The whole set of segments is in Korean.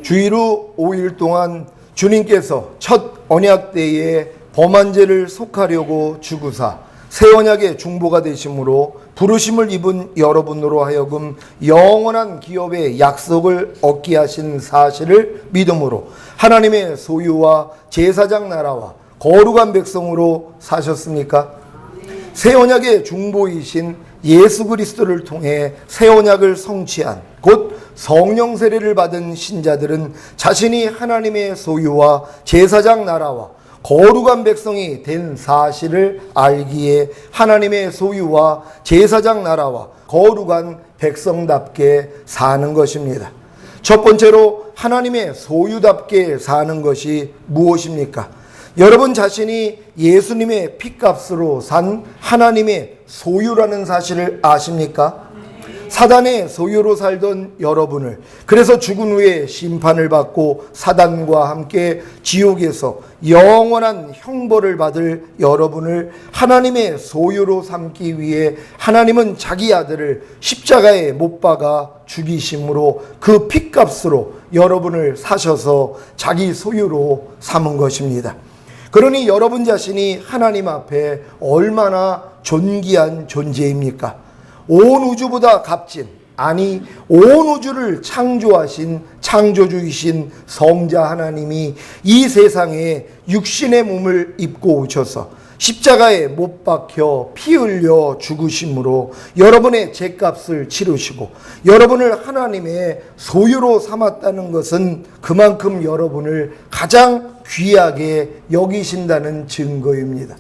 주일 후 5일 동안 주님께서 첫 언약 때에 범한 죄를 속하려고 주구사 새 언약의 중보가 되심으로 부르심을 입은 여러분으로 하여금 영원한 기업의 약속을 얻게 하신 사실을 믿음으로 하나님의 소유와 제사장 나라와 거룩한 백성으로 사셨습니까? 새 언약의 중보이신 예수 그리스도를 통해 새 언약을 성취한 곧 성령 세례를 받은 신자들은 자신이 하나님의 소유와 제사장 나라와 거룩한 백성이 된 사실을 알기에 하나님의 소유와 제사장 나라와 거룩한 백성답게 사는 것입니다. 첫 번째로 하나님의 소유답게 사는 것이 무엇입니까? 여러분 자신이 예수님의 핏값으로 산 하나님의 소유라는 사실을 아십니까? 사단의 소유로 살던 여러분을, 그래서 죽은 후에 심판을 받고 사단과 함께 지옥에서 영원한 형벌을 받을 여러분을 하나님의 소유로 삼기 위해 하나님은 자기 아들을 십자가에 못 박아 죽이심으로 그 핏값으로 여러분을 사셔서 자기 소유로 삼은 것입니다. 그러니 여러분 자신이 하나님 앞에 얼마나 존귀한 존재입니까? 온 우주보다 값진, 아니 온 우주를 창조하신 창조주이신 성자 하나님이 이 세상에 육신의 몸을 입고 오셔서 십자가에 못 박혀 피 흘려 죽으심으로 여러분의 죄값을 치르시고 여러분을 하나님의 소유로 삼았다는 것은 그만큼 여러분을 가장 귀하게 여기신다는 증거입니다.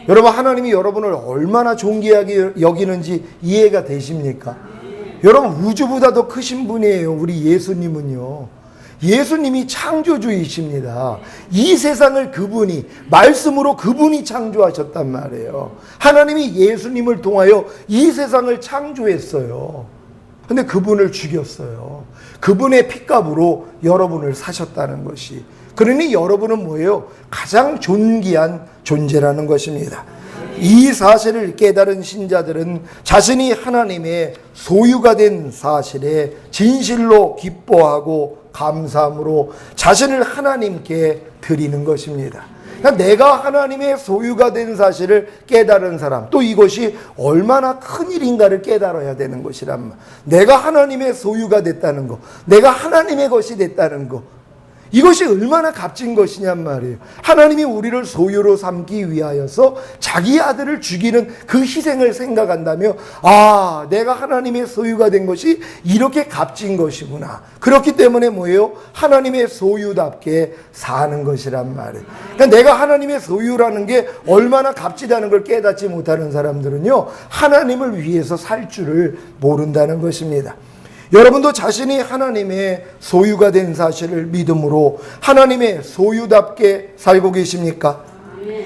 여러분, 하나님이 여러분을 얼마나 존귀하게 여기는지 이해가 되십니까? 여러분, 우주보다 더 크신 분이에요. 우리 예수님은요. 예수님이 창조주이십니다. 이 세상을 그분이, 말씀으로 그분이 창조하셨단 말이에요. 하나님이 예수님을 통하여 이 세상을 창조했어요. 근데 그분을 죽였어요. 그분의 핏값으로 여러분을 사셨다는 것이. 그러니 여러분은 뭐예요? 가장 존귀한 존재라는 것입니다. 이 사실을 깨달은 신자들은 자신이 하나님의 소유가 된 사실에 진실로 기뻐하고 감사함으로 자신을 하나님께 드리는 것입니다. 그러니까 내가 하나님의 소유가 된 사실을 깨달은 사람, 또 이것이 얼마나 큰 일인가를 깨달아야 되는 것이란 말. 내가 하나님의 소유가 됐다는 것, 내가 하나님의 것이 됐다는 것, 이것이 얼마나 값진 것이냔 말이에요. 하나님이 우리를 소유로 삼기 위하여서 자기 아들을 죽이는 그 희생을 생각한다며, 아, 내가 하나님의 소유가 된 것이 이렇게 값진 것이구나. 그렇기 때문에 뭐예요? 하나님의 소유답게 사는 것이란 말이에요. 그러니까 내가 하나님의 소유라는 게 얼마나 값지다는 걸 깨닫지 못하는 사람들은요, 하나님을 위해서 살 줄을 모른다는 것입니다. 여러분도 자신이 하나님의 소유가 된 사실을 믿음으로 하나님의 소유답게 살고 계십니까?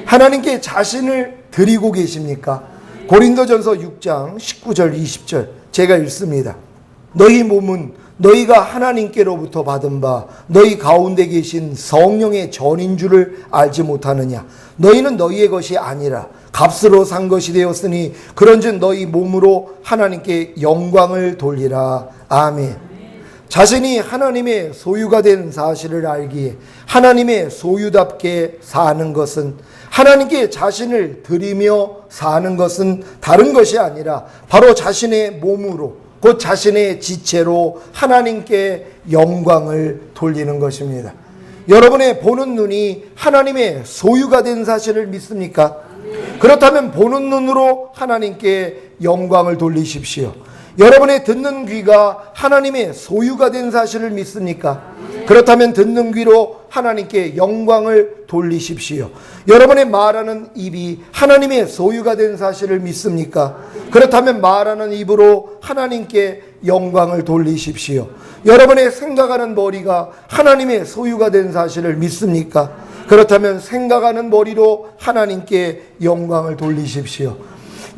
하나님께 자신을 드리고 계십니까? 고린도전서 6장 19절 20절 제가 읽습니다. 너희 몸은 너희가 하나님께로부터 받은 바 너희 가운데 계신 성령의 전인 줄을 알지 못하느냐? 너희는 너희의 것이 아니라 값으로 산 것이 되었으니 그런즉 너희 몸으로 하나님께 영광을 돌리라. 아멘. 자신이 하나님의 소유가 된 사실을 알기에 하나님의 소유답게 사는 것은, 하나님께 자신을 드리며 사는 것은 다른 것이 아니라 바로 자신의 몸으로, 곧 자신의 지체로 하나님께 영광을 돌리는 것입니다. 여러분의 보는 눈이 하나님의 소유가 된 사실을 믿습니까? 그렇다면 보는 눈으로 하나님께 영광을 돌리십시오. 여러분의 듣는 귀가 하나님의 소유가 된 사실을 믿습니까? 그렇다면 듣는 귀로 하나님께 영광을 돌리십시오. 여러분의 말하는 입이 하나님의 소유가 된 사실을 믿습니까? 그렇다면 말하는 입으로 하나님께 영광을 돌리십시오. 여러분의 생각하는 머리가 하나님의 소유가 된 사실을 믿습니까? 그렇다면 생각하는 머리로 하나님께 영광을 돌리십시오.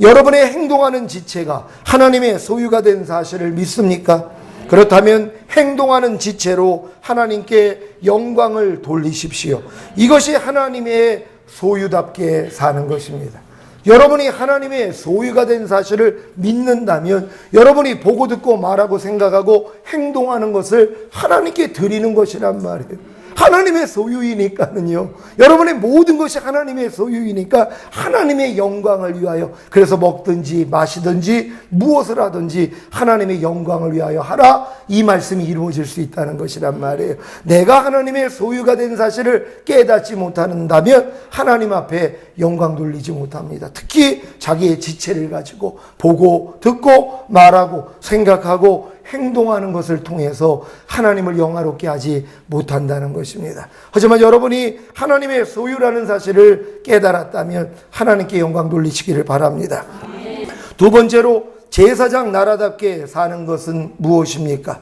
여러분의 행동하는 지체가 하나님의 소유가 된 사실을 믿습니까? 그렇다면 행동하는 지체로 하나님께 영광을 돌리십시오. 이것이 하나님의 소유답게 사는 것입니다. 여러분이 하나님의 소유가 된 사실을 믿는다면 여러분이 보고 듣고 말하고 생각하고 행동하는 것을 하나님께 드리는 것이란 말이에요. 하나님의 소유이니까는요. 여러분의 모든 것이 하나님의 소유이니까 하나님의 영광을 위하여, 그래서 먹든지 마시든지 무엇을 하든지 하나님의 영광을 위하여 하라, 이 말씀이 이루어질 수 있다는 것이란 말이에요. 내가 하나님의 소유가 된 사실을 깨닫지 못한다면 하나님 앞에 영광 돌리지 못합니다. 특히 자기의 지체를 가지고 보고 듣고 말하고 생각하고 행동하는 것을 통해서 하나님을 영화롭게 하지 못한다는 것입니다. 하지만 여러분이 하나님의 소유라는 사실을 깨달았다면 하나님께 영광 돌리시기를 바랍니다. 두 번째로, 제사장 나라답게 사는 것은 무엇입니까?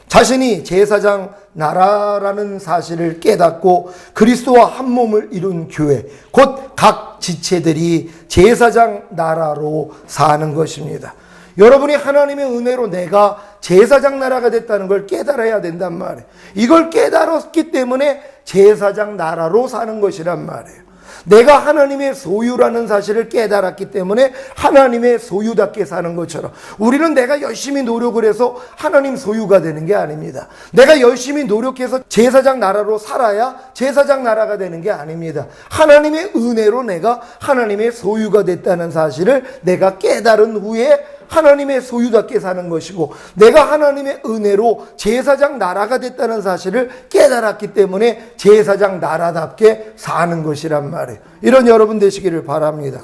자신이 제사장 나라라는 사실을 깨닫고 그리스도와 한 몸을 이룬 교회, 곧 각 지체들이 제사장 나라로 사는 것입니다. 여러분이 하나님의 은혜로 내가 제사장 나라가 됐다는 걸 깨달아야 된단 말이에요. 이걸 깨달았기 때문에 제사장 나라로 사는 것이란 말이에요. 내가 하나님의 소유라는 사실을 깨달았기 때문에 하나님의 소유답게 사는 것처럼, 우리는 내가 열심히 노력을 해서 하나님 소유가 되는 게 아닙니다. 내가 열심히 노력해서 제사장 나라로 살아야 제사장 나라가 되는 게 아닙니다. 하나님의 은혜로 내가 하나님의 소유가 됐다는 사실을 내가 깨달은 후에 하나님의 소유답게 사는 것이고, 내가 하나님의 은혜로 제사장 나라가 됐다는 사실을 깨달았기 때문에 제사장 나라답게 사는 것이란 말이에요. 이런 여러분 되시기를 바랍니다.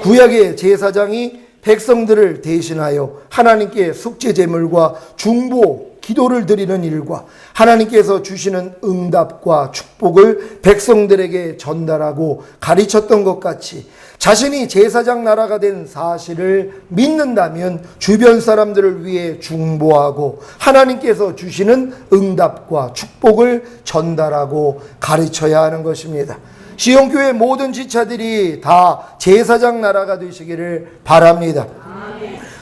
구약의 제사장이 백성들을 대신하여 하나님께 속죄 제물과 중보 기도를 드리는 일과 하나님께서 주시는 응답과 축복을 백성들에게 전달하고 가르쳤던 것 같이, 자신이 제사장 나라가 된 사실을 믿는다면 주변 사람들을 위해 중보하고 하나님께서 주시는 응답과 축복을 전달하고 가르쳐야 하는 것입니다. 시온교회 모든 지체들이 다 제사장 나라가 되시기를 바랍니다.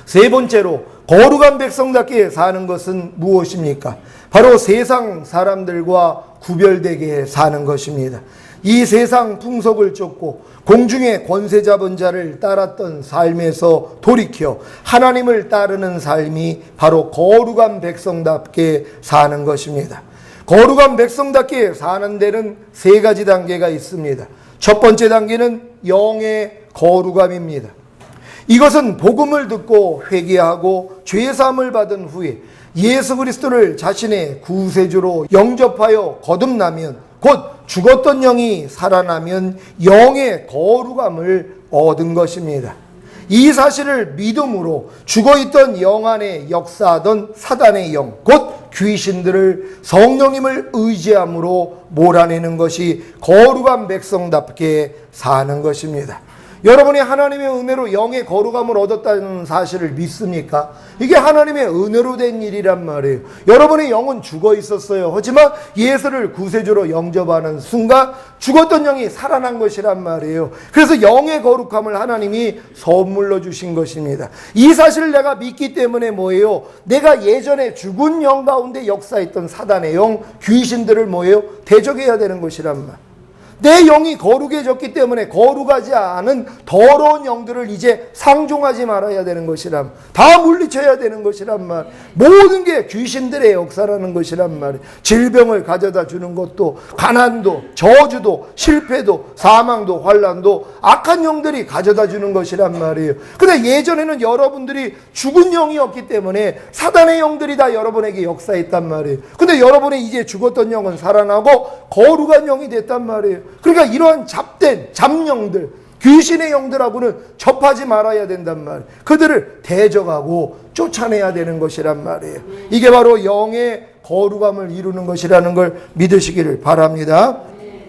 세 번째로, 거룩한 백성답게 사는 것은 무엇입니까? 바로 세상 사람들과 구별되게 사는 것입니다. 이 세상 풍속을 쫓고 공중의 권세 잡은 자를 따랐던 삶에서 돌이켜 하나님을 따르는 삶이 바로 거룩한 백성답게 사는 것입니다. 거룩한 백성답게 사는 데는 세 가지 단계가 있습니다. 첫 번째 단계는 영의 거룩함입니다. 이것은 복음을 듣고 회개하고 죄사함을 받은 후에 예수 그리스도를 자신의 구세주로 영접하여 거듭나면, 곧 죽었던 영이 살아나면 영의 거룩함을 얻은 것입니다. 이 사실을 믿음으로 죽어있던 영 안에 역사하던 사단의 영, 곧 귀신들을 성령님을 의지함으로 몰아내는 것이 거룩한 백성답게 사는 것입니다. 여러분이 하나님의 은혜로 영의 거룩함을 얻었다는 사실을 믿습니까? 이게 하나님의 은혜로 된 일이란 말이에요. 여러분의 영은 죽어 있었어요. 하지만 예수를 구세주로 영접하는 순간 죽었던 영이 살아난 것이란 말이에요. 그래서 영의 거룩함을 하나님이 선물로 주신 것입니다. 이 사실을 내가 믿기 때문에 뭐예요? 내가 예전에 죽은 영 가운데 역사했던 사단의 영, 귀신들을 뭐예요? 대적해야 되는 것이란 말이에요. 내 영이 거룩해졌기 때문에 거룩하지 않은 더러운 영들을 이제 상종하지 말아야 되는 것이란, 다 물리쳐야 되는 것이란 말. 모든 게 귀신들의 역사라는 것이란 말. 질병을 가져다 주는 것도, 가난도, 저주도, 실패도, 사망도, 환난도 악한 영들이 가져다 주는 것이란 말이에요. 근데 예전에는 여러분들이 죽은 영이었기 때문에 사단의 영들이 다 여러분에게 역사했단 말이에요. 근데 여러분의 이제 죽었던 영은 살아나고 거룩한 영이 됐단 말이에요. 그러니까 이러한 잡된 잡영들, 귀신의 영들하고는 접하지 말아야 된단 말이에요. 그들을 대적하고 쫓아내야 되는 것이란 말이에요. 이게 바로 영의 거룩함을 이루는 것이라는 걸 믿으시기를 바랍니다.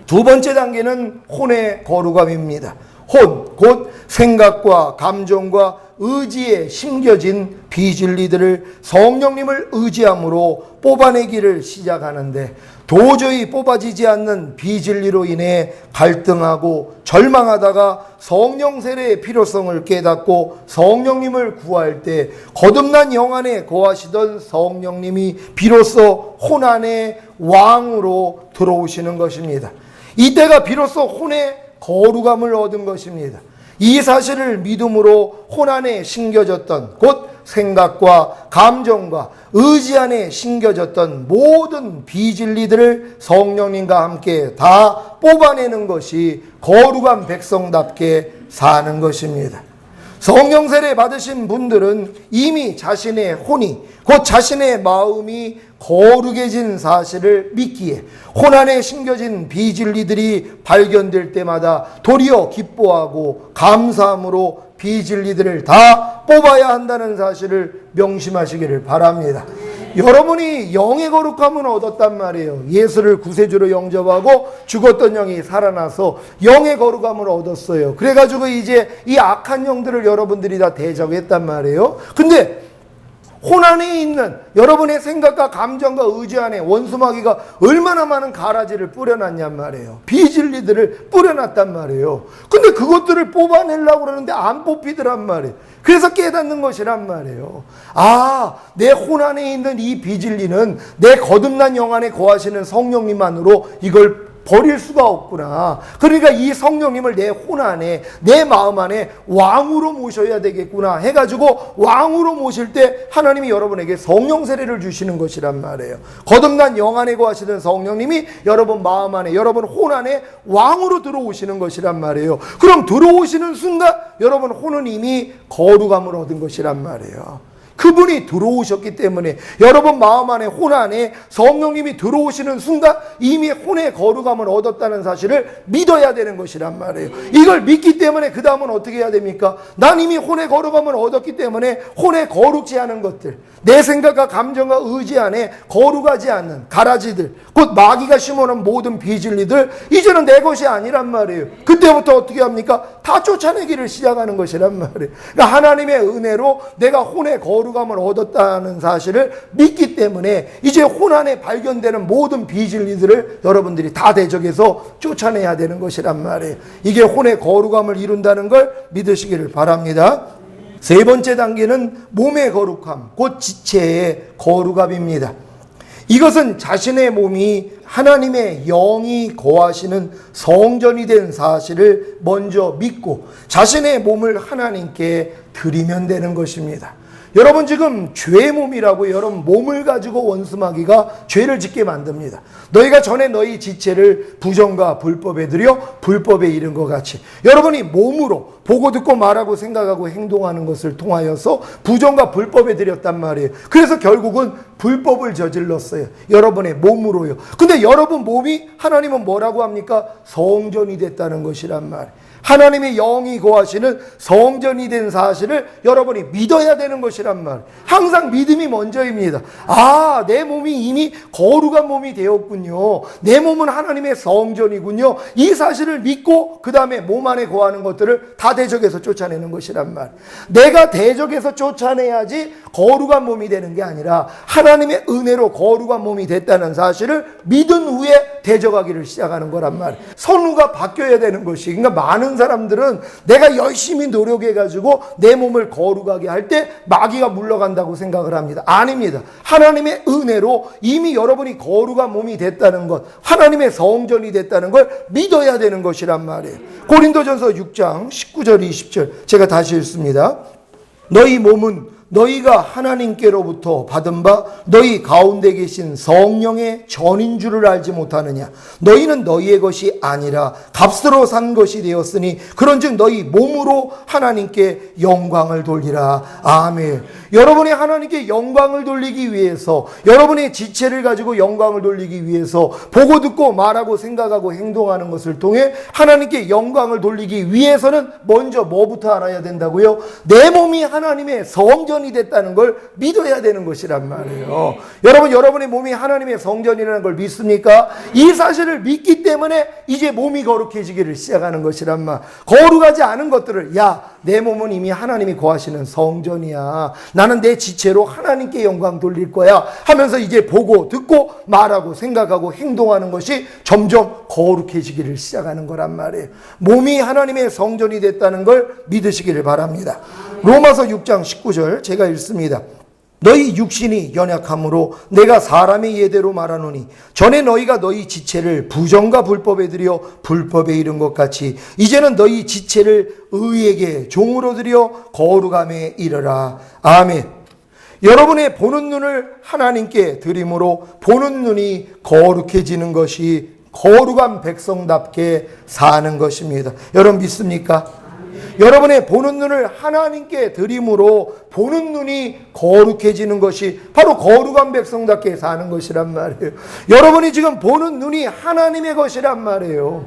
두 번째 단계는 혼의 거룩함입니다. 혼, 곧 생각과 감정과 의지에 심겨진 비진리들을 성령님을 의지함으로 뽑아내기를 시작하는데, 도저히 뽑아지지 않는 비진리로 인해 갈등하고 절망하다가 성령 세례의 필요성을 깨닫고 성령님을 구할 때 거듭난 영 안에 거하시던 성령님이 비로소 혼 안에 왕으로 들어오시는 것입니다. 이때가 비로소 혼의 거룩함을 얻은 것입니다. 이 사실을 믿음으로 혼 안에 심겨졌던, 곧 생각과 감정과 의지 안에 심겨졌던 모든 비진리들을 성령님과 함께 다 뽑아내는 것이 거룩한 백성답게 사는 것입니다. 성령 세례 받으신 분들은 이미 자신의 혼이, 곧 자신의 마음이 거룩해진 사실을 믿기에 혼 안에 심겨진 비진리들이 발견될 때마다 도리어 기뻐하고 감사함으로 비진리들을 다 뽑아야 한다는 사실을 명심하시기를 바랍니다. 여러분이 영의 거룩함을 얻었단 말이에요. 예수를 구세주로 영접하고 죽었던 영이 살아나서 영의 거룩함을 얻었어요. 그래가지고 이제 이 악한 영들을 여러분들이 다 대적했단 말이에요. 근데 혼 안에 있는 여러분의 생각과 감정과 의지 안에 원수마귀가 얼마나 많은 가라지를 뿌려놨냔 말이에요. 비진리들을 뿌려놨단 말이에요. 근데 그것들을 뽑아내려고 그러는데 안 뽑히더란 말이에요. 그래서 깨닫는 것이란 말이에요. 아, 내 혼 안에 있는 이 비진리는 내 거듭난 영 안에 거하시는 성령님만으로 이걸 버릴 수가 없구나. 그러니까 이 성령님을 내 혼 안에, 내 마음 안에 왕으로 모셔야 되겠구나 해가지고 왕으로 모실 때 하나님이 여러분에게 성령 세례를 주시는 것이란 말이에요. 거듭난 영 안에 거하시는 성령님이 여러분 마음 안에, 여러분 혼 안에 왕으로 들어오시는 것이란 말이에요. 그럼 들어오시는 순간 여러분 혼은 이미 거룩함을 얻은 것이란 말이에요. 그분이 들어오셨기 때문에 여러분 마음 안에 혼 안에 성령님이 들어오시는 순간 이미 혼의 거룩함을 얻었다는 사실을 믿어야 되는 것이란 말이에요. 이걸 믿기 때문에 그 다음은 어떻게 해야 됩니까? 난 이미 혼의 거룩함을 얻었기 때문에 혼의 거룩지 않은 것들, 내 생각과 감정과 의지 안에 거룩하지 않는 가라지들, 곧 마귀가 심어놓은 모든 비진리들, 이제는 내 것이 아니란 말이에요. 그때부터 어떻게 합니까? 다 쫓아내기를 시작하는 것이란 말이에요. 그러니까 하나님의 은혜로 내가 혼의 거룩함을 얻었다는 사실을 믿기 때문에 이제 혼 안에 발견되는 모든 비진리들을 여러분들이 다 대적해서 쫓아내야 되는 것이란 말이에요. 이게 혼의 거룩함을 이룬다는 걸 믿으시기를 바랍니다. 세 번째 단계는 몸의 거룩함, 곧 지체의 거룩함입니다. 이것은 자신의 몸이 하나님의 영이 거하시는 성전이 된 사실을 먼저 믿고 자신의 몸을 하나님께 드리면 되는 것입니다. 여러분 지금 죄의 몸이라고 여러분 몸을 가지고 원수마귀가 죄를 짓게 만듭니다. 너희가 전에 너희 지체를 부정과 불법에 드려 불법에 이른 것 같이 여러분이 몸으로 보고 듣고 말하고 생각하고 행동하는 것을 통하여서 부정과 불법에 드렸단 말이에요. 그래서 결국은 불법을 저질렀어요. 여러분의 몸으로요. 근데 여러분 몸이 하나님은 뭐라고 합니까? 성전이 됐다는 것이란 말이에요. 하나님의 영이 거하시는 성전이 된 사실을 여러분이 믿어야 되는 것이란 말. 항상 믿음이 먼저입니다. 아, 내 몸이 이미 거룩한 몸이 되었군요. 내 몸은 하나님의 성전이군요. 이 사실을 믿고 그 다음에 몸 안에 거하는 것들을 다 대적해서 쫓아내는 것이란 말. 내가 대적해서 쫓아내야지 거룩한 몸이 되는 게 아니라 하나님의 은혜로 거룩한 몸이 됐다는 사실을 믿은 후에 대적하기를 시작하는 거란 말. 선우가 바뀌어야 되는 것이. 그러니까 많은 사람들은 내가 열심히 노력해가지고 내 몸을 거룩하게 할 때 마귀가 물러간다고 생각을 합니다. 아닙니다. 하나님의 은혜로 이미 여러분이 거룩한 몸이 됐다는 것, 하나님의 성전이 됐다는 걸 믿어야 되는 것이란 말이에요. 고린도전서 6장 19절 20절 제가 다시 읽습니다. 너희 몸은 너희가 하나님께로부터 받은 바 너희 가운데 계신 성령의 전인 줄을 알지 못하느냐. 너희는 너희의 것이 아니라 값으로 산 것이 되었으니 그런즉 너희 몸으로 하나님께 영광을 돌리라. 아멘. 여러분이 하나님께 영광을 돌리기 위해서, 여러분의 지체를 가지고 영광을 돌리기 위해서 보고 듣고 말하고 생각하고 행동하는 것을 통해 하나님께 영광을 돌리기 위해서는 먼저 뭐부터 알아야 된다고요? 내 몸이 하나님의 성전이 됐다는 걸 믿어야 되는 것이란 말이에요. 여러분, 여러분의 몸이 하나님의 성전이라는 걸 믿습니까? 이 사실을 믿기 때문에 이제 몸이 거룩해지기를 시작하는 것이란 말. 거룩하지 않은 것들을, 야, 내 몸은 이미 하나님이 거하시는 성전이야. 나는 내 지체로 하나님께 영광 돌릴 거야 하면서 이제 보고 듣고 말하고 생각하고 행동하는 것이 점점 거룩해지기를 시작하는 거란 말이에요. 몸이 하나님의 성전이 됐다는 걸 믿으시기를 바랍니다. 로마서 6장 19절 제가 읽습니다. 너희 육신이 연약함으로 내가 사람의 예대로 말하노니 전에 너희가 너희 지체를 부정과 불법에 드려 불법에 이른 것 같이 이제는 너희 지체를 의에게 종으로 드려 거룩함에 이르라. 아멘. 여러분의 보는 눈을 하나님께 드림으로 보는 눈이 거룩해지는 것이 거룩한 백성답게 사는 것입니다. 여러분 믿습니까? 여러분의 보는 눈을 하나님께 드림으로 보는 눈이 거룩해지는 것이 바로 거룩한 백성답게 사는 것이란 말이에요. 여러분이 지금 보는 눈이 하나님의 것이란 말이에요.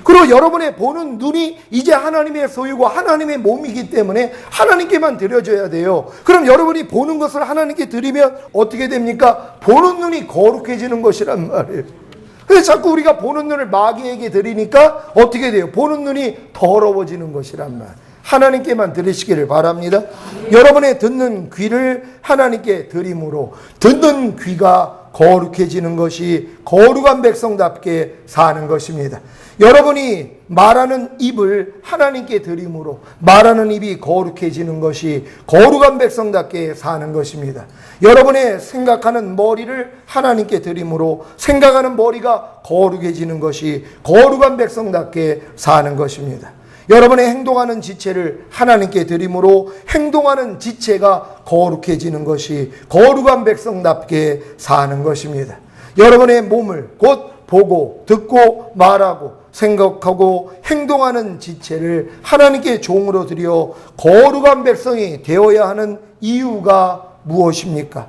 그리고 여러분의 보는 눈이 이제 하나님의 소유고 하나님의 몸이기 때문에 하나님께만 드려져야 돼요. 그럼 여러분이 보는 것을 하나님께 드리면 어떻게 됩니까? 보는 눈이 거룩해지는 것이란 말이에요. 그래서 자꾸 우리가 보는 눈을 마귀에게 드리니까 어떻게 돼요? 보는 눈이 더러워지는 것이란 말. 하나님께만 드리시기를 바랍니다. 여러분의 듣는 귀를 하나님께 드림으로 듣는 귀가 거룩해지는 것이 거룩한 백성답게 사는 것입니다. 여러분이 말하는 입을 하나님께 드림으로 말하는 입이 거룩해지는 것이 거룩한 백성답게 사는 것입니다. 여러분의 생각하는 머리를 하나님께 드림으로 생각하는 머리가 거룩해지는 것이 거룩한 백성답게 사는 것입니다. 여러분의 행동하는 지체를 하나님께 드림으로 행동하는 지체가 거룩해지는 것이 거룩한 백성답게 사는 것입니다. 여러분의 몸을 곧 보고 듣고 말하고 생각하고 행동하는 지체를 하나님께 종으로 드려 거룩한 백성이 되어야 하는 이유가 무엇입니까?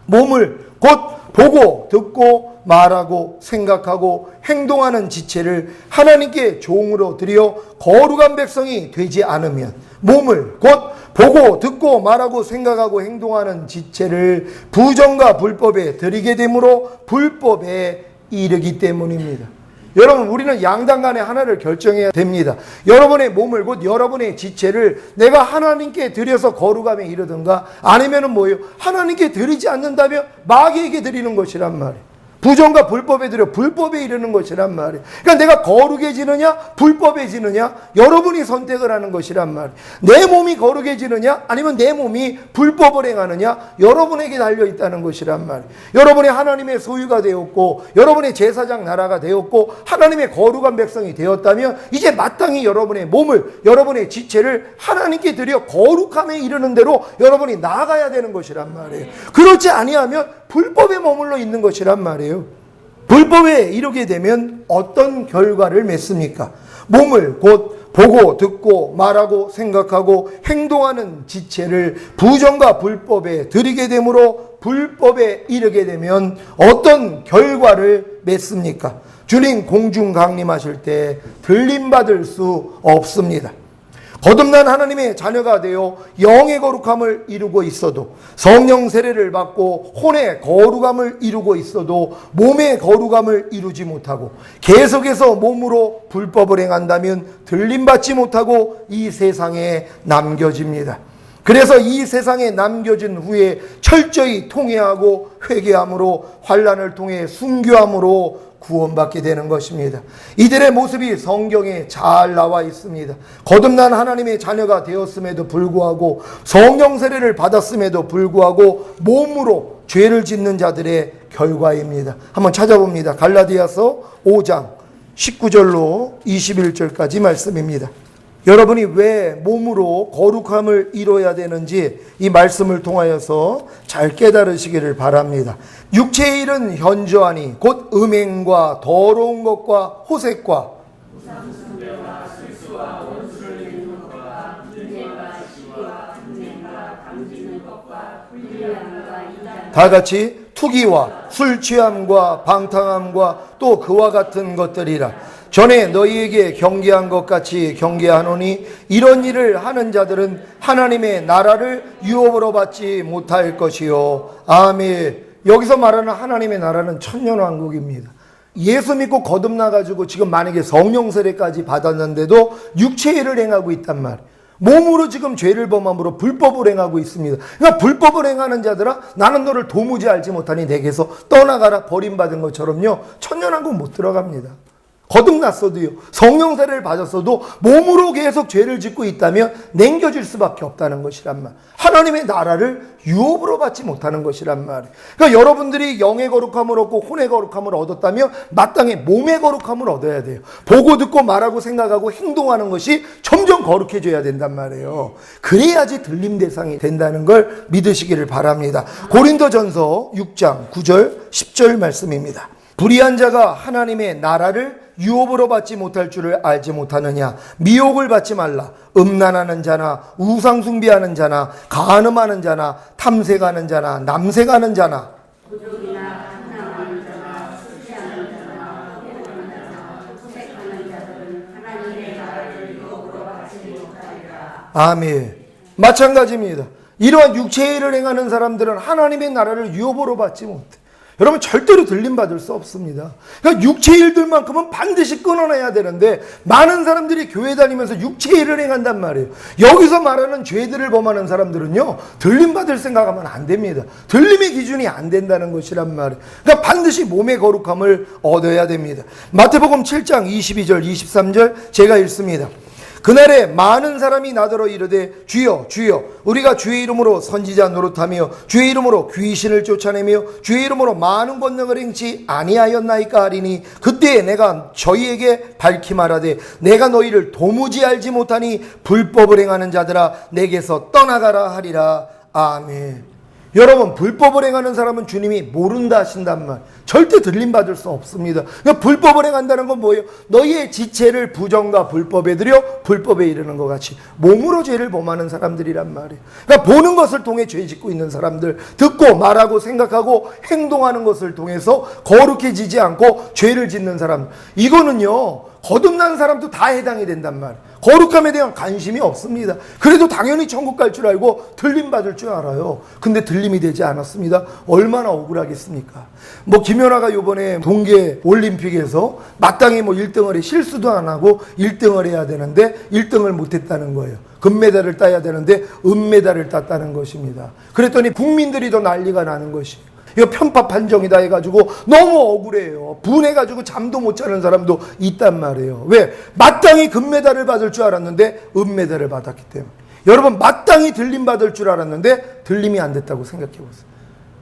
몸을 곧 보고 듣고 말하고 생각하고 행동하는 지체를 하나님께 종으로 드려 거룩한 백성이 되지 않으면 몸을 곧 보고 듣고 말하고 생각하고 행동하는 지체를 부정과 불법에 드리게 되므로 불법에 이르기 때문입니다. 여러분 우리는 양당 간에 하나를 결정해야 됩니다. 여러분의 몸을 곧 여러분의 지체를 내가 하나님께 드려서 거룩함에 이르든가 아니면은 뭐예요? 하나님께 드리지 않는다면 마귀에게 드리는 것이란 말이에요. 부정과 불법에 드려 불법에 이르는 것이란 말이에요. 그러니까 내가 거룩해지느냐 불법해지느냐 여러분이 선택을 하는 것이란 말이에요. 내 몸이 거룩해지느냐 아니면 내 몸이 불법을 행하느냐 여러분에게 달려있다는 것이란 말이에요. 여러분이 하나님의 소유가 되었고 여러분의 제사장 나라가 되었고 하나님의 거룩한 백성이 되었다면 이제 마땅히 여러분의 몸을 여러분의 지체를 하나님께 드려 거룩함에 이르는 대로 여러분이 나아가야 되는 것이란 말이에요. 그렇지 아니하면 불법에 머물러 있는 것이란 말이에요. 불법에 이르게 되면 어떤 결과를 맺습니까? 몸을 곧 보고 듣고 말하고 생각하고 행동하는 지체를 부정과 불법에 드리게 되므로 불법에 이르게 되면 어떤 결과를 맺습니까? 주님 공중 강림하실 때 들림받을 수 없습니다. 거듭난 하나님의 자녀가 되어 영의 거룩함을 이루고 있어도 성령 세례를 받고 혼의 거룩함을 이루고 있어도 몸의 거룩함을 이루지 못하고 계속해서 몸으로 불법을 행한다면 들림받지 못하고 이 세상에 남겨집니다. 그래서 이 세상에 남겨진 후에 철저히 통회하고 회개함으로 환난을 통해 순교함으로 구원받게 되는 것입니다. 이들의 모습이 성경에 잘 나와 있습니다. 거듭난 하나님의 자녀가 되었음에도 불구하고 성령 세례를 받았음에도 불구하고 몸으로 죄를 짓는 자들의 결과입니다. 한번 찾아봅니다. 갈라디아서 5장 19절로 21절까지 말씀입니다. 여러분이 왜 몸으로 거룩함을 이뤄야 되는지 이 말씀을 통하여서 잘 깨달으시기를 바랍니다. 육체의 일은 현저하니 곧 음행과 더러운 것과 호색과 다 같이 투기와 술 취함과 방탕함과 또 그와 같은 것들이라. 전에 너희에게 경계한 것 같이 경계하노니 이런 일을 하는 자들은 하나님의 나라를 유업으로 받지 못할 것이요. 아멘. 여기서 말하는 하나님의 나라는 천년왕국입니다. 예수 믿고 거듭나가지고 지금 만약에 성령 세례까지 받았는데도 육체의 일을 행하고 있단 말이에요. 몸으로 지금 죄를 범함으로 불법을 행하고 있습니다. 그러니까 불법을 행하는 자들아 나는 너를 도무지 알지 못하니 내게서 떠나가라 버림받은 것처럼요 천년왕국 못 들어갑니다. 거듭났어도요, 성령세례를 받았어도 몸으로 계속 죄를 짓고 있다면 냉겨질 수밖에 없다는 것이란 말. 하나님의 나라를 유업으로 받지 못하는 것이란 말이에요. 그러니까 여러분들이 영의 거룩함을 얻고 혼의 거룩함을 얻었다면 마땅히 몸의 거룩함을 얻어야 돼요. 보고 듣고 말하고 생각하고 행동하는 것이 점점 거룩해져야 된단 말이에요. 그래야지 들림 대상이 된다는 걸 믿으시기를 바랍니다. 고린도전서 6장 9절 10절 말씀입니다. 불의한 자가 하나님의 나라를 유업으로 받지 못할 줄을 알지 못하느냐. 미혹을 받지 말라. 음란하는 자나 우상숭배하는 자나 간음하는 자나 탐색하는 자나 남색하는 자나 아멘. 마찬가지입니다. 이러한 육체의 일을 행하는 사람들은 하나님의 나라를 유업으로 받지 못해. 여러분 절대로 들림받을 수 없습니다. 그러니까 육체의 일들만큼은 반드시 끊어내야 되는데 많은 사람들이 교회 다니면서 육체의 일을 행한단 말이에요. 여기서 말하는 죄들을 범하는 사람들은요, 들림받을 생각하면 안 됩니다. 들림의 기준이 안 된다는 것이란 말이에요. 그러니까 반드시 몸의 거룩함을 얻어야 됩니다. 마태복음 7장 22절 23절 제가 읽습니다. 그날에 많은 사람이 나더러 이르되 주여 주여 우리가 주의 이름으로 선지자 노릇하며 주의 이름으로 귀신을 쫓아내며 주의 이름으로 많은 권능을 행치 아니하였나이까 하리니 그때에 내가 저희에게 밝히 말하되 내가 너희를 도무지 알지 못하니 불법을 행하는 자들아 내게서 떠나가라 하리라. 아멘. 여러분 불법을 행하는 사람은 주님이 모른다 하신단 말, 절대 들림받을 수 없습니다. 그러니까 불법을 행한다는 건 뭐예요? 너희의 지체를 부정과 불법에 들여 불법에 이르는 것 같이 몸으로 죄를 범하는 사람들이란 말이에요. 그러니까 보는 것을 통해 죄 짓고 있는 사람들, 듣고 말하고 생각하고 행동하는 것을 통해서 거룩해지지 않고 죄를 짓는 사람, 이거는요 거듭난 사람도 다 해당이 된단 말이에요. 거룩함에 대한 관심이 없습니다. 그래도 당연히 천국 갈 줄 알고 들림받을 줄 알아요. 근데 들림이 되지 않았습니다. 얼마나 억울하겠습니까? 김연아가 요번에 동계 올림픽에서 마땅히 1등을 해, 실수도 안 하고 1등을 해야 되는데 1등을 못했다는 거예요. 금메달을 따야 되는데 은메달을 땄다는 것입니다. 그랬더니 국민들이 더 난리가 나는 것이에요. 이거 편파 판정이다 해가지고 너무 억울해요. 분해가지고 잠도 못 자는 사람도 있단 말이에요. 왜? 마땅히 금메달을 받을 줄 알았는데 은메달을 받았기 때문에. 여러분 마땅히 들림 받을 줄 알았는데 들림이 안 됐다고 생각해보세요.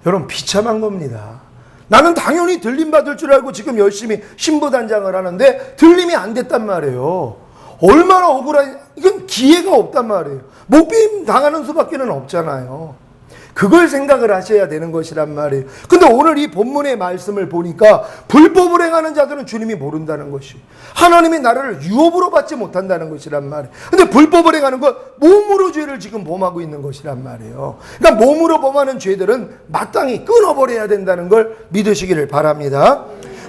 여러분 비참한 겁니다. 나는 당연히 들림 받을 줄 알고 지금 열심히 신부단장을 하는데 들림이 안 됐단 말이에요. 얼마나 억울한, 이건 기회가 없단 말이에요. 목배임 당하는 수밖에는 없잖아요. 그걸 생각을 하셔야 되는 것이란 말이에요. 근데 오늘 이 본문의 말씀을 보니까 불법을 행하는 자들은 주님이 모른다는 것이, 하나님의 나라를 유업으로 받지 못한다는 것이란 말이에요. 근데 불법을 행하는 건 몸으로 죄를 지금 범하고 있는 것이란 말이에요. 그러니까 몸으로 범하는 죄들은 마땅히 끊어버려야 된다는 걸 믿으시기를 바랍니다.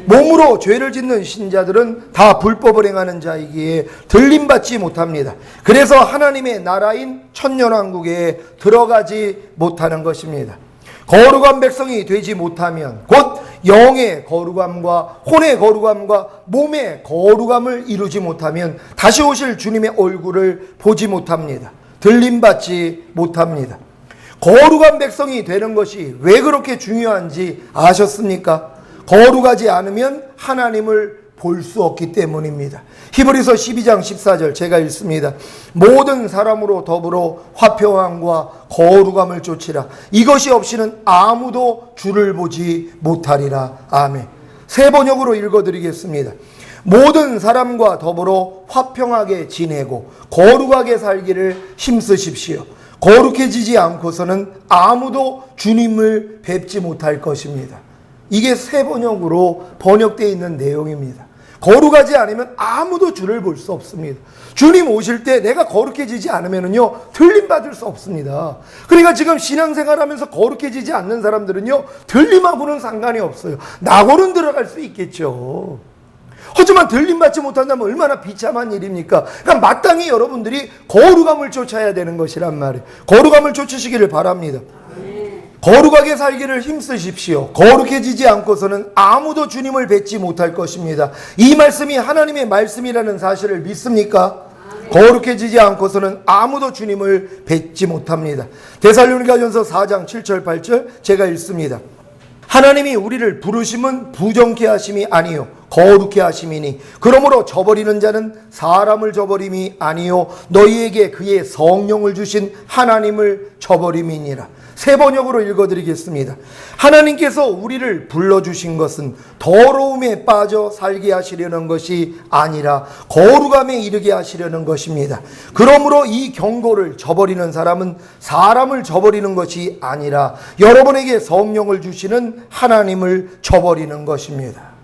몸으로 죄를 짓는 신자들은 다 불법을 행하는 자이기에 들림받지 못합니다. 그래서 하나님의 나라인 천년왕국에 들어가지 못하는 것입니다. 거룩한 백성이 되지 못하면 곧 영의 거룩함과 혼의 거룩함과 몸의 거룩함을 이루지 못하면 다시 오실 주님의 얼굴을 보지 못합니다. 들림받지 못합니다. 거룩한 백성이 되는 것이 왜 그렇게 중요한지 아셨습니까? 거룩하지 않으면 하나님을 볼 수 없기 때문입니다. 히브리서 12장 14절 제가 읽습니다. 모든 사람으로 더불어 화평함과 거룩함을 쫓으라. 이것이 없이는 아무도 주를 보지 못하리라. 아멘. 세 번역으로 읽어드리겠습니다. 모든 사람과 더불어 화평하게 지내고 거룩하게 살기를 힘쓰십시오. 거룩해지지 않고서는 아무도 주님을 뵙지 못할 것입니다. 이게 세 번역으로 번역되어 있는 내용입니다. 거룩하지 않으면 아무도 주를 볼 수 없습니다. 주님 오실 때 내가 거룩해지지 않으면요 들림받을 수 없습니다. 그러니까 지금 신앙생활하면서 거룩해지지 않는 사람들은요 들림하고는 상관이 없어요. 낙원은 들어갈 수 있겠죠. 하지만 들림받지 못한다면 얼마나 비참한 일입니까? 그러니까 마땅히 여러분들이 거룩함을 쫓아야 되는 것이란 말이에요. 거룩함을 쫓으시기를 바랍니다. 거룩하게 살기를 힘쓰십시오. 거룩해지지 않고서는 아무도 주님을 뵙지 못할 것입니다. 이 말씀이 하나님의 말씀이라는 사실을 믿습니까? 거룩해지지 않고서는 아무도 주님을 뵙지 못합니다. 데살로니가전서 4장 7절 8절 제가 읽습니다. 하나님이 우리를 부르심은 부정케 하심이 아니요 거룩케 하심이니 그러므로 저버리는 자는 사람을 저버림이 아니요 너희에게 그의 성령을 주신 하나님을 저버림이니라. 세 번역으로 읽어드리겠습니다. 하나님께서 우리를 불러주신 것은 더러움에 빠져 살게 하시려는 것이 아니라 거룩함에 이르게 하시려는 것입니다. 그러므로 이 경고를 저버리는 사람은 사람을 저버리는 것이 아니라 여러분에게 성령을 주시는 하나님을 저버리는 것입니다.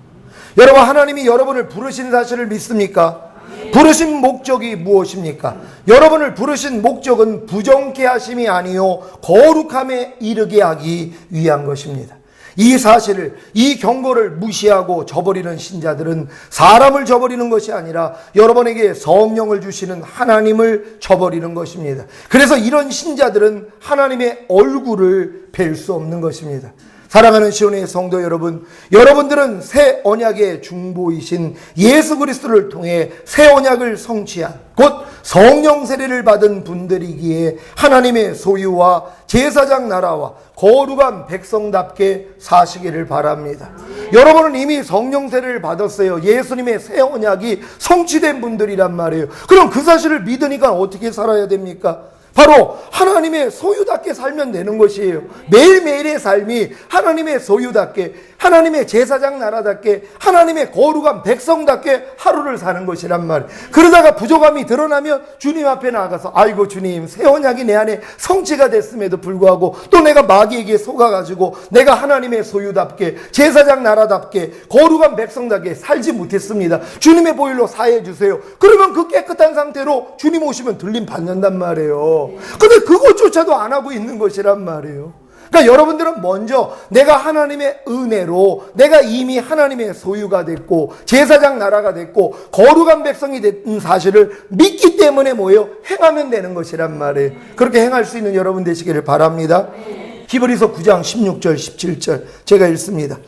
여러분, 하나님이 여러분을 부르신 사실을 믿습니까? 부르신 목적이 무엇입니까? 여러분을 부르신 목적은 부정케 하심이 아니요 거룩함에 이르게 하기 위한 것입니다. 이 사실을, 이 경고를 무시하고 저버리는 신자들은 사람을 저버리는 것이 아니라 여러분에게 성령을 주시는 하나님을 저버리는 것입니다. 그래서 이런 신자들은 하나님의 얼굴을 뵐 수 없는 것입니다. 사랑하는 시온의 성도 여러분, 여러분들은 새 언약의 중보이신 예수 그리스도를 통해 새 언약을 성취한 곧 성령 세례를 받은 분들이기에 하나님의 소유와 제사장 나라와 거룩한 백성답게 사시기를 바랍니다. 여러분은 이미 성령 세례를 받았어요. 예수님의 새 언약이 성취된 분들이란 말이에요. 그럼 그 사실을 믿으니까 어떻게 살아야 됩니까? 바로 하나님의 소유답게 살면 되는 것이에요. 매일매일의 삶이 하나님의 소유답게, 하나님의 제사장 나라답게, 하나님의 거룩한 백성답게 하루를 사는 것이란 말이에요. 그러다가 부족함이 드러나면 주님 앞에 나가서 아이고 주님, 새 언약이 내 안에 성취가 됐음에도 불구하고 또 내가 마귀에게 속아가지고 내가 하나님의 소유답게, 제사장 나라답게, 거룩한 백성답게 살지 못했습니다. 주님의 보혈로 사해 주세요. 그러면 그 깨끗한 상태로 주님 오시면 들림 받는단 말이에요. 근데 그것조차도 안 하고 있는 것이란 말이에요. 그러니까 여러분들은 먼저 내가 하나님의 은혜로 내가 이미 하나님의 소유가 됐고 제사장 나라가 됐고 거룩한 백성이 된 사실을 믿기 때문에 뭐예요? 행하면 되는 것이란 말이에요. 그렇게 행할 수 있는 여러분 되시기를 바랍니다. 히브리서 9장 16절 17절 제가 읽습니다.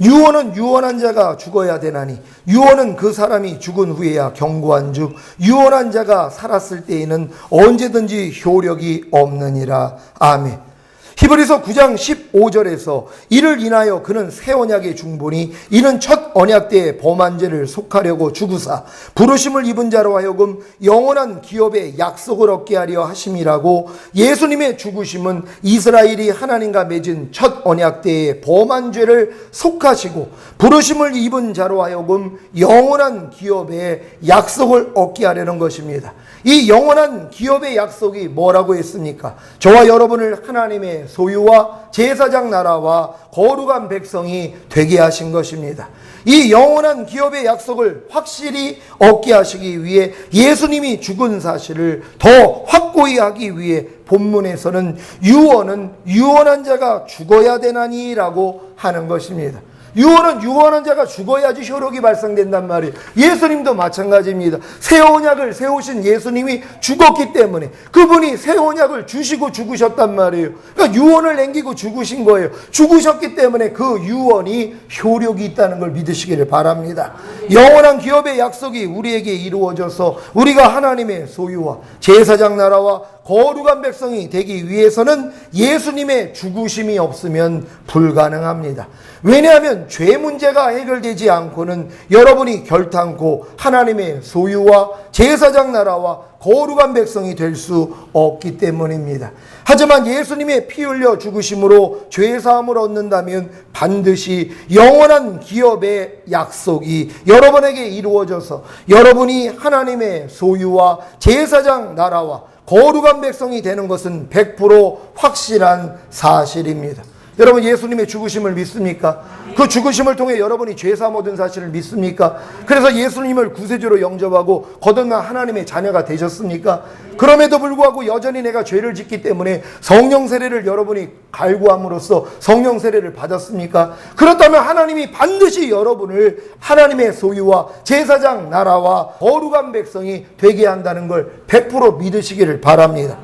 유언은 유언한 자가 죽어야 되나니 유언은 그 사람이 죽은 후에야 경고한즉 유언한 자가 살았을 때에는 언제든지 효력이 없느니라. 아멘. 히브리서 9장 15절에서 이를 인하여 그는 새 언약의 중보니 이는 첫 언약 때의 범한 죄를 속하려고 주구사 부르심을 입은 자로 하여금 영원한 기업의 약속을 얻게 하려 하심이라고. 예수님의 죽으심은 이스라엘이 하나님과 맺은 첫 언약 때의 범한 죄를 속하시고 부르심을 입은 자로 하여금 영원한 기업의 약속을 얻게 하려는 것입니다. 이 영원한 기업의 약속이 뭐라고 했습니까? 저와 여러분을 하나님의 소유와 제사장 나라와 거룩한 백성이 되게 하신 것입니다. 이 영원한 기업의 약속을 확실히 얻게 하시기 위해 예수님이 죽은 사실을 더 확고히 하기 위해 본문에서는 유언은 유언한 자가 죽어야 되나니라고 하는 것입니다. 유언은 유언한 자가 죽어야지 효력이 발생된단 말이에요. 예수님도 마찬가지입니다. 새 언약을 세우신 예수님이 죽었기 때문에 그분이 새 언약을 주시고 죽으셨단 말이에요. 그러니까 유언을 남기고 죽으신 거예요. 죽으셨기 때문에 그 유언이 효력이 있다는 걸 믿으시기를 바랍니다. 영원한 기업의 약속이 우리에게 이루어져서 우리가 하나님의 소유와 제사장 나라와 거룩한 백성이 되기 위해서는 예수님의 죽으심이 없으면 불가능합니다. 왜냐하면 죄 문제가 해결되지 않고는 여러분이 결탄코 하나님의 소유와 제사장 나라와 거룩한 백성이 될 수 없기 때문입니다. 하지만 예수님의 피 흘려 죽으심으로 죄사함을 얻는다면 반드시 영원한 기업의 약속이 여러분에게 이루어져서 여러분이 하나님의 소유와 제사장 나라와 거룩한 백성이 되는 것은 100% 확실한 사실입니다. 여러분, 예수님의 죽으심을 믿습니까? 그 죽으심을 통해 여러분이 죄사함 얻은 사실을 믿습니까? 그래서 예수님을 구세주로 영접하고 거듭난 하나님의 자녀가 되셨습니까? 그럼에도 불구하고 여전히 내가 죄를 짓기 때문에 성령 세례를 여러분이 갈구함으로써 성령 세례를 받았습니까? 그렇다면 하나님이 반드시 여러분을 하나님의 소유와 제사장 나라와 거룩한 백성이 되게 한다는 걸 100% 믿으시기를 바랍니다.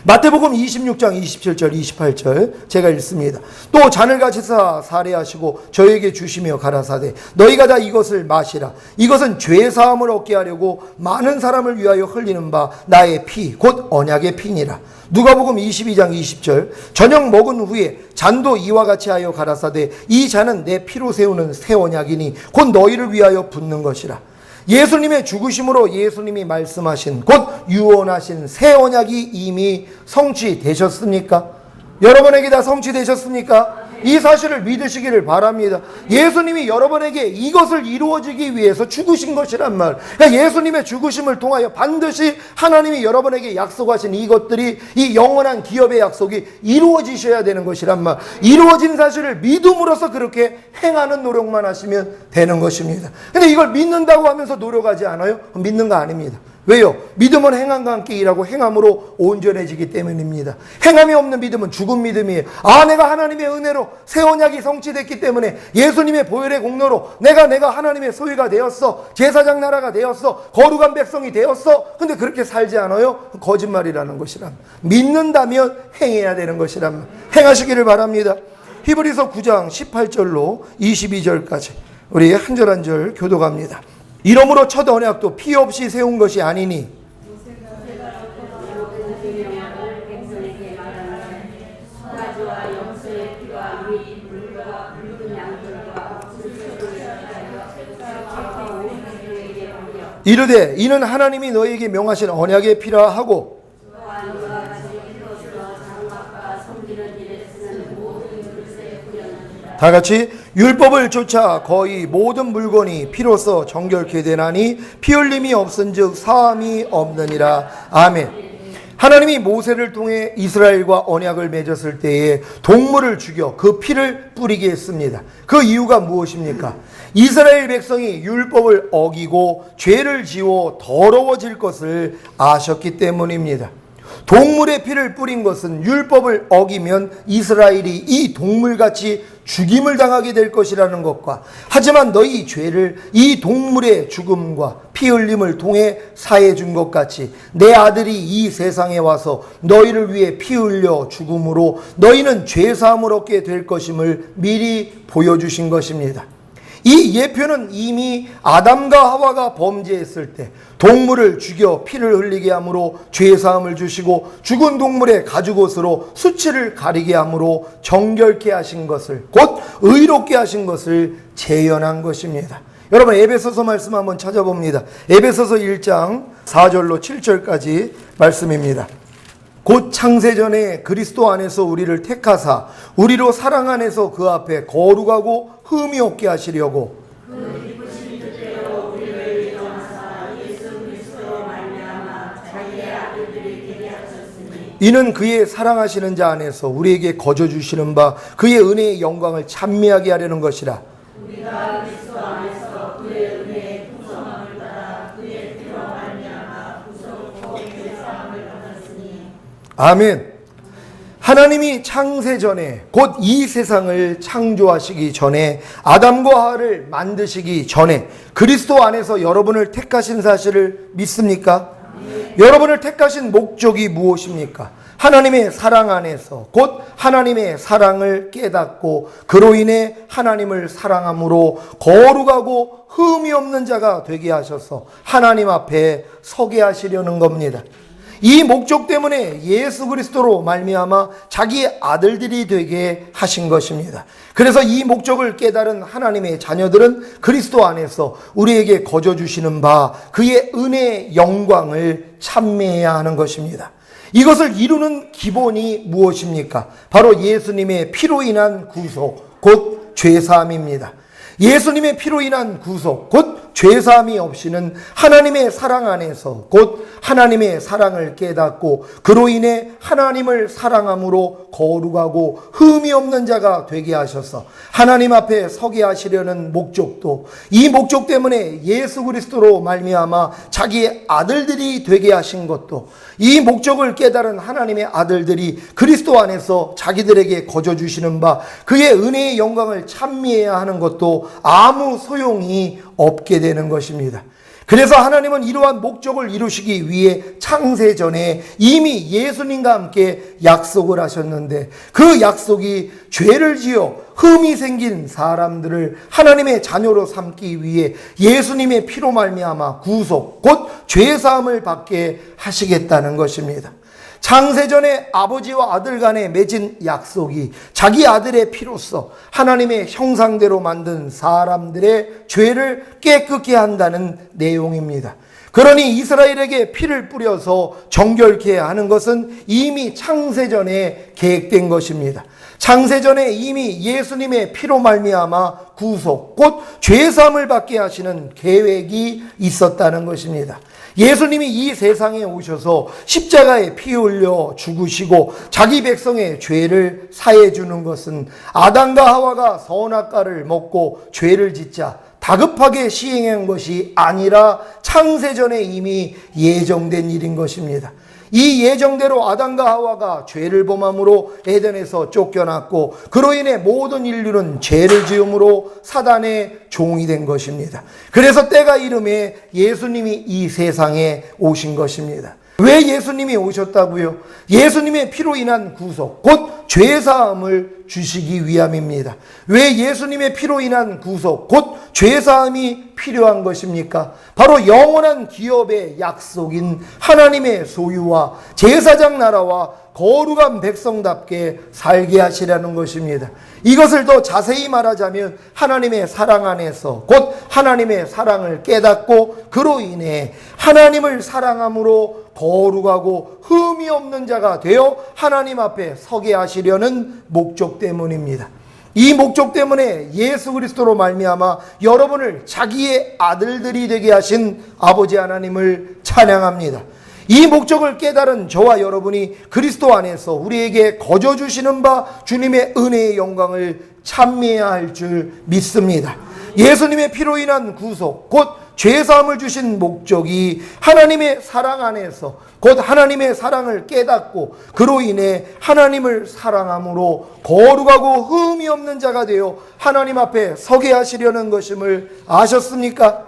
마태복음 26장 27절 28절 제가 읽습니다. 또 잔을 가지사 사례하시고 저에게 주시며 가라사대 너희가 다 이것을 마시라. 이것은 죄사함을 얻게 하려고 많은 사람을 위하여 흘리는 바 나의 피 곧 언약의 피니라. 누가복음 22장 20절 저녁 먹은 후에 잔도 이와 같이 하여 가라사대 이 잔은 내 피로 세우는 새 언약이니 곧 너희를 위하여 붓는 것이라. 예수님의 죽으심으로 예수님이 말씀하신 곧 유언하신 새 언약이 이미 성취되셨습니까? 여러분에게 다 성취되셨습니까? 이 사실을 믿으시기를 바랍니다. 예수님이 여러분에게 이것을 이루어지기 위해서 죽으신 것이란 말. 그러니까 예수님의 죽으심을 통하여 반드시 하나님이 여러분에게 약속하신 이것들이 이 영원한 기업의 약속이 이루어지셔야 되는 것이란 말. 이루어진 사실을 믿음으로써 그렇게 행하는 노력만 하시면 되는 것입니다. 근데 이걸 믿는다고 하면서 노력하지 않아요? 믿는 거 아닙니다. 왜요? 믿음은 행함과 함께 일하고 행함으로 온전해지기 때문입니다. 행함이 없는 믿음은 죽은 믿음이에요. 내가 하나님의 은혜로 새 언약이 성취됐기 때문에 예수님의 보혈의 공로로 내가 하나님의 소유가 되었어. 제사장 나라가 되었어. 거룩한 백성이 되었어. 근데 그렇게 살지 않아요? 거짓말이라는 것이란 믿는다면 행해야 되는 것이란 행하시기를 바랍니다. 히브리서 9장 18절로 22절까지 우리 한 절 한 절 교독합니다. 이러므로 첫 언약도 피 없이 세운 것이 아니니 이르되 이는 하나님이 너희에게 명하신 언약의 피라 하고 다 같이 율법을 쫓아 거의 모든 물건이 피로써 정결케 되나니 피 흘림이 없은즉 사함이 없느니라. 아멘. 하나님이 모세를 통해 이스라엘과 언약을 맺었을 때에 동물을 죽여 그 피를 뿌리게 했습니다. 그 이유가 무엇입니까? 이스라엘 백성이 율법을 어기고 죄를 지어 더러워질 것을 아셨기 때문입니다. 동물의 피를 뿌린 것은 율법을 어기면 이스라엘이 이 동물같이 죽임을 당하게 될 것이라는 것과 하지만 너희 죄를 이 동물의 죽음과 피 흘림을 통해 사해 준 것 같이 내 아들이 이 세상에 와서 너희를 위해 피 흘려 죽음으로 너희는 죄사함을 얻게 될 것임을 미리 보여주신 것입니다. 이 예표는 이미 아담과 하와가 범죄했을 때 동물을 죽여 피를 흘리게 함으로 죄사함을 주시고 죽은 동물의 가죽옷으로 수치를 가리게 함으로 정결케 하신 것을 곧 의롭게 하신 것을 재현한 것입니다. 여러분 에베소서 말씀 한번 찾아봅니다. 에베소서 1장 4절로 7절까지 말씀입니다. 곧 창세전에 그리스도 안에서 우리를 택하사 우리로 사랑 안에서 그 앞에 거룩하고 흠이 없게 하시려고 이는 그의 사랑하시는 자 안에서 우리에게 거저 주시는 바 그의 은혜의 영광을 찬미하게 하려는 것이라. 우리가 그리스도 안에서 그의 은혜의 풍성함을 따라 그의 피로 말미암아 구속으로 죄사함을 받았으니. 아멘. 하나님이 창세 전에 곧 이 세상을 창조하시기 전에 아담과 하와를 만드시기 전에 그리스도 안에서 여러분을 택하신 사실을 믿습니까? 여러분을 택하신 목적이 무엇입니까? 하나님의 사랑 안에서 곧 하나님의 사랑을 깨닫고 그로 인해 하나님을 사랑함으로 거룩하고 흠이 없는 자가 되게 하셔서 하나님 앞에 서게 하시려는 겁니다. 이 목적 때문에 예수 그리스도로 말미암아 자기의 아들들이 되게 하신 것입니다. 그래서 이 목적을 깨달은 하나님의 자녀들은 그리스도 안에서 우리에게 거저 주시는 바 그의 은혜의 영광을 찬미해야 하는 것입니다. 이것을 이루는 기본이 무엇입니까? 바로 예수님의 피로 인한 구속, 곧 죄사함입니다. 예수님의 피로 인한 구속, 곧 죄사함이 없이는 하나님의 사랑 안에서 곧 하나님의 사랑을 깨닫고 그로 인해 하나님을 사랑함으로 거룩하고 흠이 없는 자가 되게 하셔서 하나님 앞에 서게 하시려는 목적도 이 목적 때문에 예수 그리스도로 말미암아 자기의 아들들이 되게 하신 것도 이 목적을 깨달은 하나님의 아들들이 그리스도 안에서 자기들에게 거저 주시는 바 그의 은혜의 영광을 찬미해야 하는 것도 아무 소용이 없게 되는 것입니다. 그래서 하나님은 이러한 목적을 이루시기 위해 창세전에 이미 예수님과 함께 약속을 하셨는데, 그 약속이 죄를 지어 흠이 생긴 사람들을 하나님의 자녀로 삼기 위해 예수님의 피로 말미암아 구속, 곧 죄사함을 받게 하시겠다는 것입니다. 창세전에 아버지와 아들 간에 맺은 약속이 자기 아들의 피로써 하나님의 형상대로 만든 사람들의 죄를 깨끗게 한다는 내용입니다. 그러니 이스라엘에게 피를 뿌려서 정결케 하는 것은 이미 창세전에 계획된 것입니다. 창세전에 이미 예수님의 피로 말미암아 구속, 곧 죄사함을 받게 하시는 계획이 있었다는 것입니다. 예수님이 이 세상에 오셔서 십자가에 피 흘려 죽으시고 자기 백성의 죄를 사해 주는 것은 아담과 하와가 선악과를 먹고 죄를 짓자 다급하게 시행한 것이 아니라 창세전에 이미 예정된 일인 것입니다. 이 예정대로 아담과 하와가 죄를 범함으로 에덴에서 쫓겨났고, 그로 인해 모든 인류는 죄를 지음으로 사단의 종이 된 것입니다. 그래서 때가 이름에 예수님이 이 세상에 오신 것입니다. 왜 예수님이 오셨다고요? 예수님의 피로 인한 구속, 곧 죄사함을 주시기 위함입니다. 왜 예수님의 피로 인한 구속, 곧 죄사함이 필요한 것입니까? 바로 영원한 기업의 약속인 하나님의 소유와 제사장 나라와 거룩한 백성답게 살게 하시라는 것입니다. 이것을 더 자세히 말하자면 하나님의 사랑 안에서 곧 하나님의 사랑을 깨닫고 그로 인해 하나님을 사랑함으로 거룩하고 흠이 없는 자가 되어 하나님 앞에 서게 하시려는 목적 때문입니다. 이 목적 때문에 예수 그리스도로 말미암아 여러분을 자기의 아들들이 되게 하신 아버지 하나님을 찬양합니다. 이 목적을 깨달은 저와 여러분이 그리스도 안에서 우리에게 거저 주시는 바 주님의 은혜의 영광을 찬미해야 할 줄 믿습니다. 예수님의 피로 인한 구속, 곧 죄사함을 주신 목적이 하나님의 사랑 안에서 곧 하나님의 사랑을 깨닫고 그로 인해 하나님을 사랑함으로 거룩하고 흠이 없는 자가 되어 하나님 앞에 서게 하시려는 것임을 아셨습니까?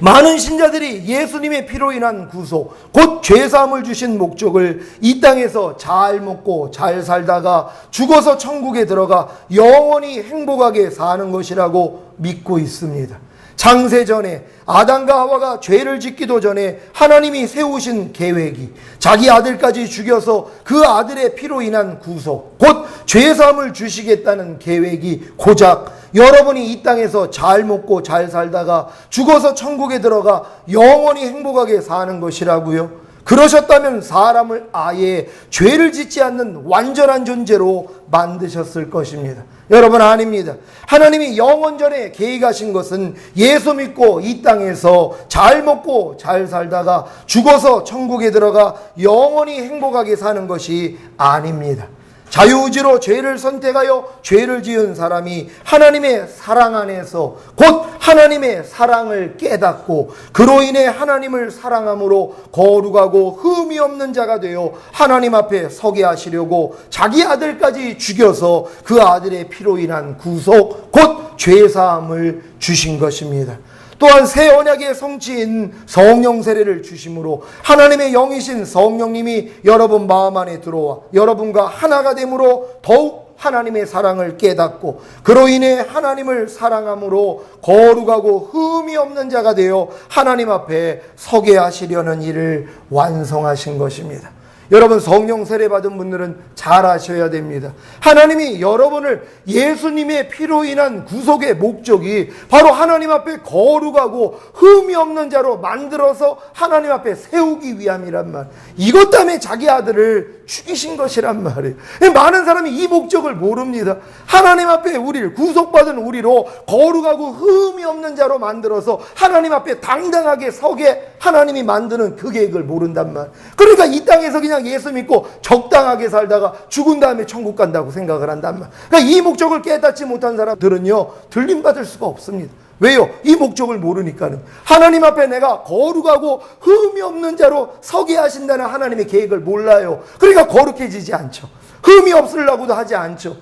많은 신자들이 예수님의 피로 인한 구속, 곧 죄사함을 주신 목적을 이 땅에서 잘 먹고 잘 살다가 죽어서 천국에 들어가 영원히 행복하게 사는 것이라고 믿고 있습니다. 창세전에 아담과 하와가 죄를 짓기도 전에 하나님이 세우신 계획이 자기 아들까지 죽여서 그 아들의 피로 인한 구속, 곧 죄사함을 주시겠다는 계획이 고작 여러분이 이 땅에서 잘 먹고 잘 살다가 죽어서 천국에 들어가 영원히 행복하게 사는 것이라고요? 그러셨다면 사람을 아예 죄를 짓지 않는 완전한 존재로 만드셨을 것입니다. 여러분, 아닙니다. 하나님이 영원전에 계획하신 것은 예수 믿고 이 땅에서 잘 먹고 잘 살다가 죽어서 천국에 들어가 영원히 행복하게 사는 것이 아닙니다. 자유의지로 죄를 선택하여 죄를 지은 사람이 하나님의 사랑 안에서 곧 하나님의 사랑을 깨닫고 그로 인해 하나님을 사랑함으로 거룩하고 흠이 없는 자가 되어 하나님 앞에 서게 하시려고 자기 아들까지 죽여서 그 아들의 피로 인한 구속 곧 죄사함을 주신 것입니다. 또한 새 언약의 성취인 성령 세례를 주심으로 하나님의 영이신 성령님이 여러분 마음 안에 들어와 여러분과 하나가 됨으로 더욱 하나님의 사랑을 깨닫고 그로 인해 하나님을 사랑함으로 거룩하고 흠이 없는 자가 되어 하나님 앞에 서게 하시려는 일을 완성하신 것입니다. 여러분, 성령 세례 받은 분들은 잘 아셔야 됩니다. 하나님이 여러분을 예수님의 피로 인한 구속의 목적이 바로 하나님 앞에 거룩하고 흠이 없는 자로 만들어서 하나님 앞에 세우기 위함이란 말. 이것 때문에 자기 아들을 죽이신 것이란 말이에요. 많은 사람이 이 목적을 모릅니다. 하나님 앞에 우리를 구속받은 우리로 거룩하고 흠이 없는 자로 만들어서 하나님 앞에 당당하게 서게 하나님이 만드는 그 계획을 모른단 말. 그러니까 이 땅에서 그냥 예수 믿고 적당하게 살다가 죽은 다음에 천국 간다고 생각을 한단 말. 그러니까 이 목적을 깨닫지 못한 사람들은요, 들림받을 수가 없습니다. 왜요? 이 목적을 모르니까는. 하나님 앞에 내가 거룩하고 흠이 없는 자로 서게 하신다는 하나님의 계획을 몰라요. 그러니까 거룩해지지 않죠. 흠이 없으려고도 하지 않죠.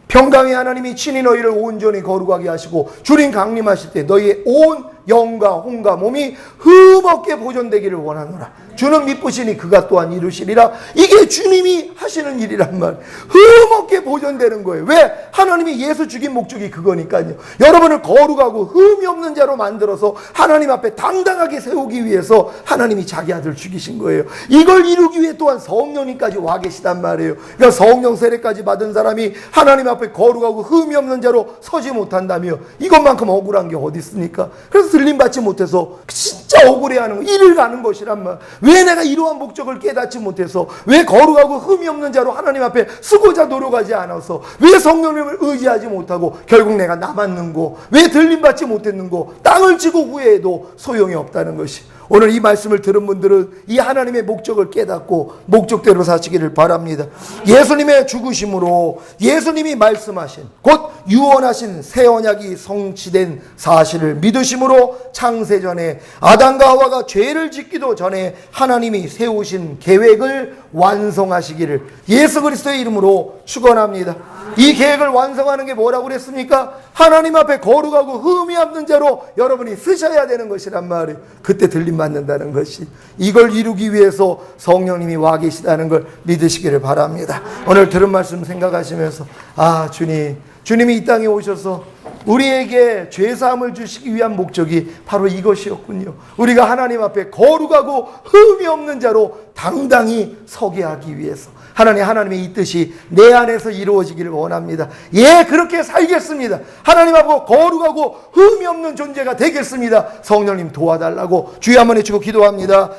평강의 하나님이 친히 너희를 온전히 거룩하게 하시고 주님 강림하실 때 너희의 온 영과 혼과 몸이 흠없게 보존되기를 원하노라. 주는 미쁘시니 그가 또한 이루시리라. 이게 주님이 하시는 일이란 말. 흠없게 보존되는 거예요. 왜? 하나님이 예수 죽인 목적이 그거니까요. 여러분을 거룩하고 흠이 없는 자로 만들어서 하나님 앞에 당당하게 세우기 위해서 하나님이 자기 아들 죽이신 거예요. 이걸 이루기 위해 또한 성령님까지 와 계시단 말이에요. 그러니까 성령 세례까지 받은 사람이 하나님 앞에 거룩하고 흠이 없는 자로 서지 못한다며 이것만큼 억울한 게 어디 있습니까? 그래서 들림받지 못해서 진짜 억울해하는 거, 이를 가는 것이란 말. 왜 내가 이러한 목적을 깨닫지 못해서, 왜 거룩하고 흠이 없는 자로 하나님 앞에 쓰고자 노력하지 않아서, 왜 성령님을 의지하지 못하고 결국 내가 남았는고, 왜 들림받지 못했는고, 땅을 치고 후회해도 소용이 없다는 것이, 오늘 이 말씀을 들은 분들은 이 하나님의 목적을 깨닫고 목적대로 사시기를 바랍니다. 예수님의 죽으심으로 예수님이 말씀하신, 곧 유언하신 새 언약이 성취된 사실을 믿으심으로 창세전에 아담과 하와가 죄를 짓기도 전에 하나님이 세우신 계획을 완성하시기를 예수 그리스도의 이름으로 축원합니다. 이 계획을 완성하는 게 뭐라고 그랬습니까? 하나님 앞에 거룩하고 흠이 없는 자로 여러분이 쓰셔야 되는 것이란 말이에요. 그때 들림받는다는 것이, 이걸 이루기 위해서 성령님이 와 계시다는 걸 믿으시기를 바랍니다. 오늘 들은 말씀 생각하시면서, 아, 주님이 이 땅에 오셔서 우리에게 죄사함을 주시기 위한 목적이 바로 이것이었군요. 우리가 하나님 앞에 거룩하고 흠이 없는 자로 당당히 서게 하기 위해서 하나님의 이 뜻이 내 안에서 이루어지기를 원합니다. 예, 그렇게 살겠습니다. 하나님 앞에 거룩하고 흠이 없는 존재가 되겠습니다. 성령님 도와달라고 주여 한번 외치고 기도합니다.